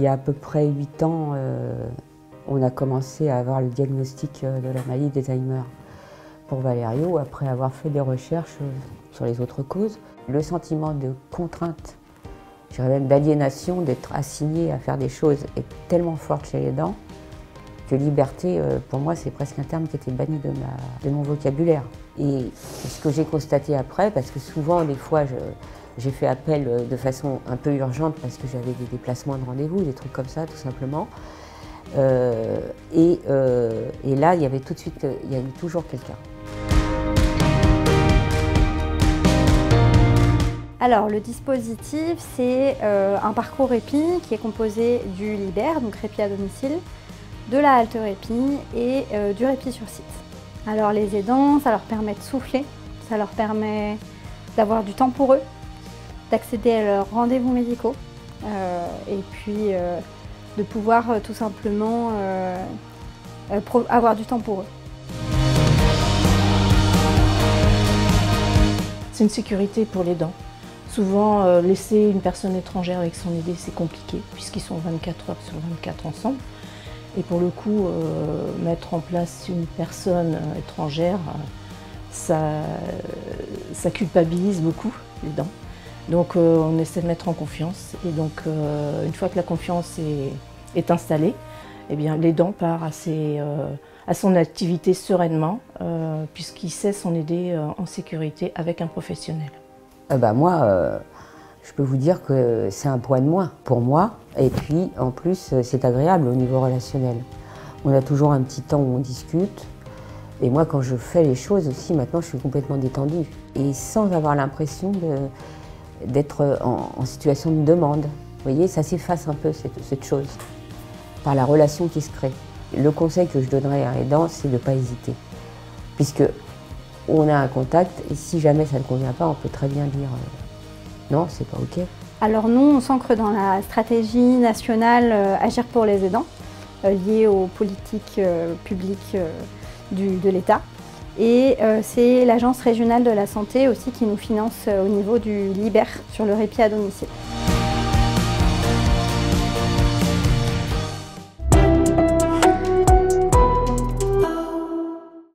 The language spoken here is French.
y a à peu près 8 ans, on a commencé à avoir le diagnostic de la maladie d'Alzheimer pour Valerio, après avoir fait des recherches sur les autres causes. Le sentiment de contrainte, je dirais même d'aliénation, d'être assigné à faire des choses est tellement forte chez les dents que liberté, pour moi, c'est presque un terme qui était banni de mon vocabulaire. Et ce que j'ai constaté après, parce que souvent, des fois, j'ai fait appel de façon un peu urgente parce que j'avais des déplacements de rendez-vous, des trucs comme ça, tout simplement. Et là, il y avait tout de suite, il y avait toujours quelqu'un. Alors, le dispositif, c'est un parcours répit qui est composé du Liber, donc répit à domicile, de la halte répit et du répit sur site. Alors, les aidants, ça leur permet de souffler, ça leur permet d'avoir du temps pour eux, d'accéder à leurs rendez-vous médicaux et puis de pouvoir tout simplement avoir du temps pour eux. C'est une sécurité pour les dents. Souvent, laisser une personne étrangère avec son aidé, c'est compliqué, puisqu'ils sont 24 heures sur 24 ensemble. Et pour le coup, mettre en place une personne étrangère, ça culpabilise beaucoup les dents. Donc on essaie de mettre en confiance. Et donc, une fois que la confiance est installée, eh bien, l'aidant part à son activité sereinement, puisqu'il sait s'en aider en sécurité avec un professionnel. Moi, je peux vous dire que c'est un poids de moins pour moi. Et puis, en plus, c'est agréable au niveau relationnel. On a toujours un petit temps où on discute. Et moi, quand je fais les choses aussi, maintenant, je suis complètement détendue. Et sans avoir l'impression d'être en situation de demande. Vous voyez, ça s'efface un peu, cette chose, par la relation qui se crée. Le conseil que je donnerais à un aidant, c'est de ne pas hésiter. Puisque on a un contact, et si jamais ça ne convient pas, on peut très bien dire non, c'est pas OK. Alors nous, on s'ancre dans la stratégie nationale Agir pour les aidants, liée aux politiques publiques de l'État. Et c'est l'Agence régionale de la santé aussi qui nous finance au niveau du Liber sur le répit à domicile.